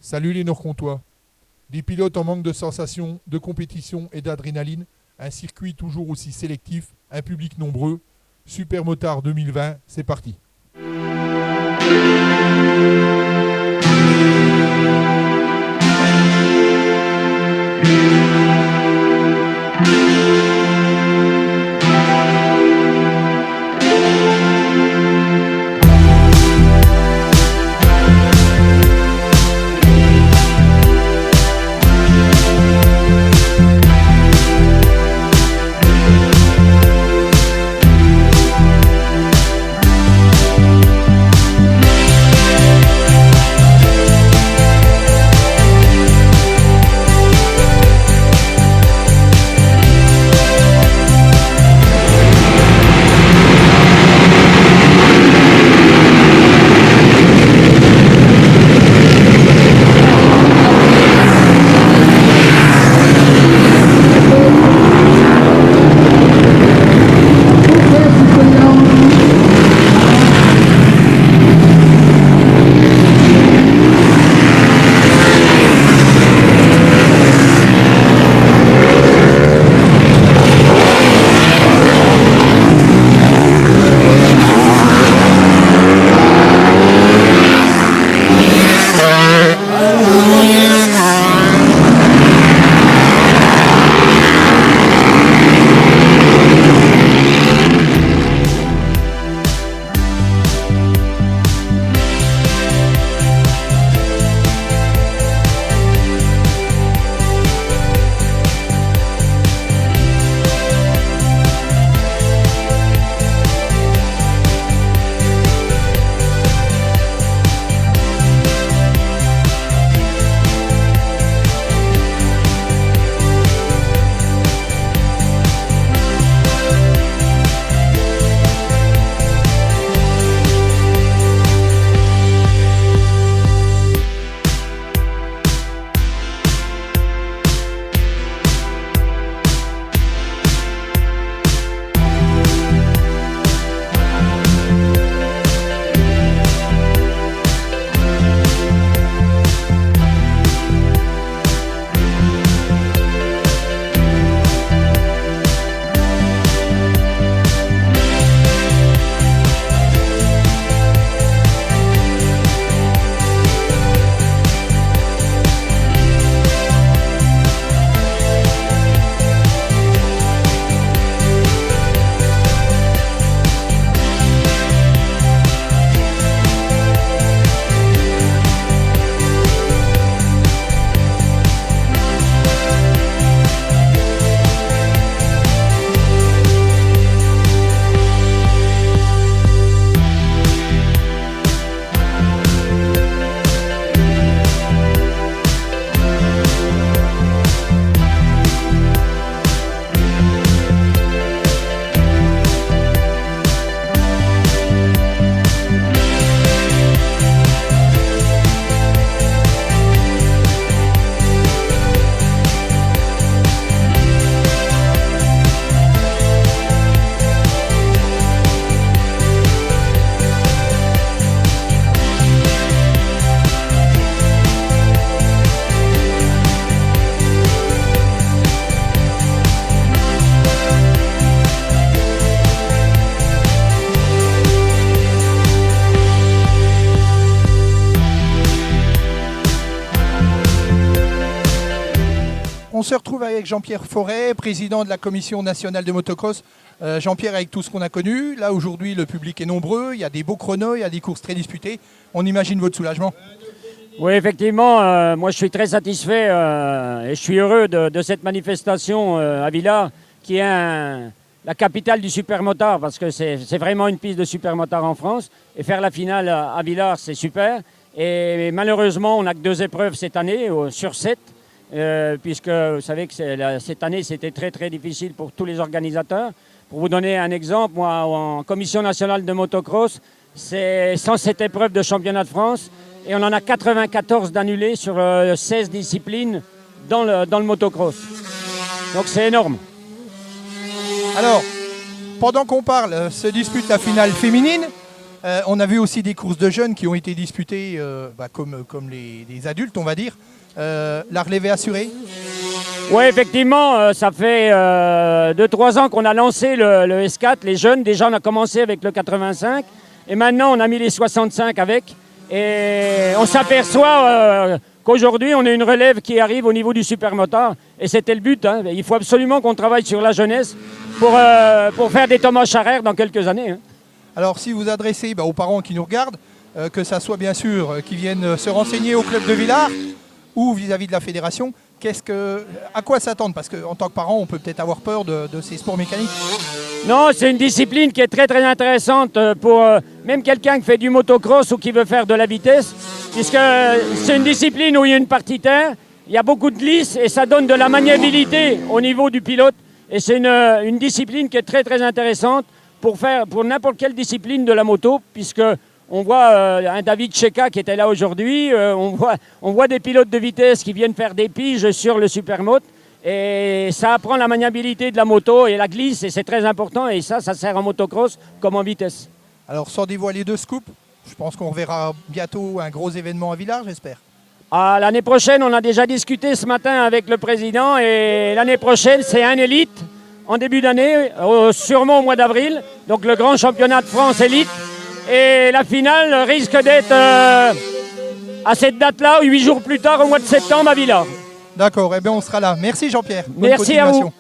Salut les Nord-Comtois. Des pilotes en manque de sensations, de compétition et d'adrénaline, un circuit toujours aussi sélectif, un public nombreux. Super Motard 2020, c'est parti. On se retrouve avec Jean-Pierre Forêt, président de la Commission nationale de motocross. Jean-Pierre, avec tout ce qu'on a connu, là aujourd'hui le public est nombreux, il y a des beaux chronos, il y a des courses très disputées. On imagine votre soulagement. Oui, effectivement, moi je suis très satisfait et je suis heureux de cette manifestation à Villars, qui est la capitale du supermotard, parce que c'est vraiment une piste de supermotard en France. Et faire la finale à Villars, c'est super. Et malheureusement, on n'a que 2 épreuves cette année sur 7. Puisque vous savez que cette année c'était très très difficile pour tous les organisateurs. Pour vous donner un exemple, moi en commission nationale de motocross, c'est 107 épreuves de championnat de France et on en a 94 d'annulés sur 16 disciplines dans le motocross. Donc c'est énorme. Alors, pendant qu'on parle, se dispute la finale féminine. On a vu aussi des courses de jeunes qui ont été disputées comme les adultes, on va dire. La relève assurée. Oui, effectivement, ça fait 2-3 ans qu'on a lancé le S4, les jeunes. Déjà, on a commencé avec le 85 et maintenant, on a mis les 65 avec. Et on s'aperçoit qu'aujourd'hui, on a une relève qui arrive au niveau du supermotard. Et c'était le but. Hein. Il faut absolument qu'on travaille sur la jeunesse pour faire des Thomas Charrer dans quelques années. Hein. Alors, si vous adressez aux parents qui nous regardent, que ça soit bien sûr qui viennent se renseigner au club de Villars ou vis-à-vis de la fédération, à quoi s'attendre? Parce qu'en tant que parent, on peut peut-être avoir peur de ces sports mécaniques. Non, c'est une discipline qui est très très intéressante pour même quelqu'un qui fait du motocross ou qui veut faire de la vitesse, puisque c'est une discipline où il y a une partie terre, il y a beaucoup de glisse et ça donne de la maniabilité au niveau du pilote. Et c'est une discipline qui est très très intéressante pour n'importe quelle discipline de la moto, puisque on voit un David Cheka qui était là aujourd'hui, on voit des pilotes de vitesse qui viennent faire des piges sur le supermoto. Et ça apprend la maniabilité de la moto et la glisse, et c'est très important. Et ça sert en motocross comme en vitesse. Alors, sans dévoiler de scoop, je pense qu'on verra bientôt un gros événement à Villars, j'espère. L'année prochaine, on a déjà discuté ce matin avec le président. Et l'année prochaine, c'est un élite en début d'année, sûrement au mois d'avril. Donc le grand championnat de France élite. Et la finale risque d'être à cette date-là, 8 jours plus tard, au mois de septembre à Villars. D'accord, eh bien on sera là. Merci Jean-Pierre. Merci à vous.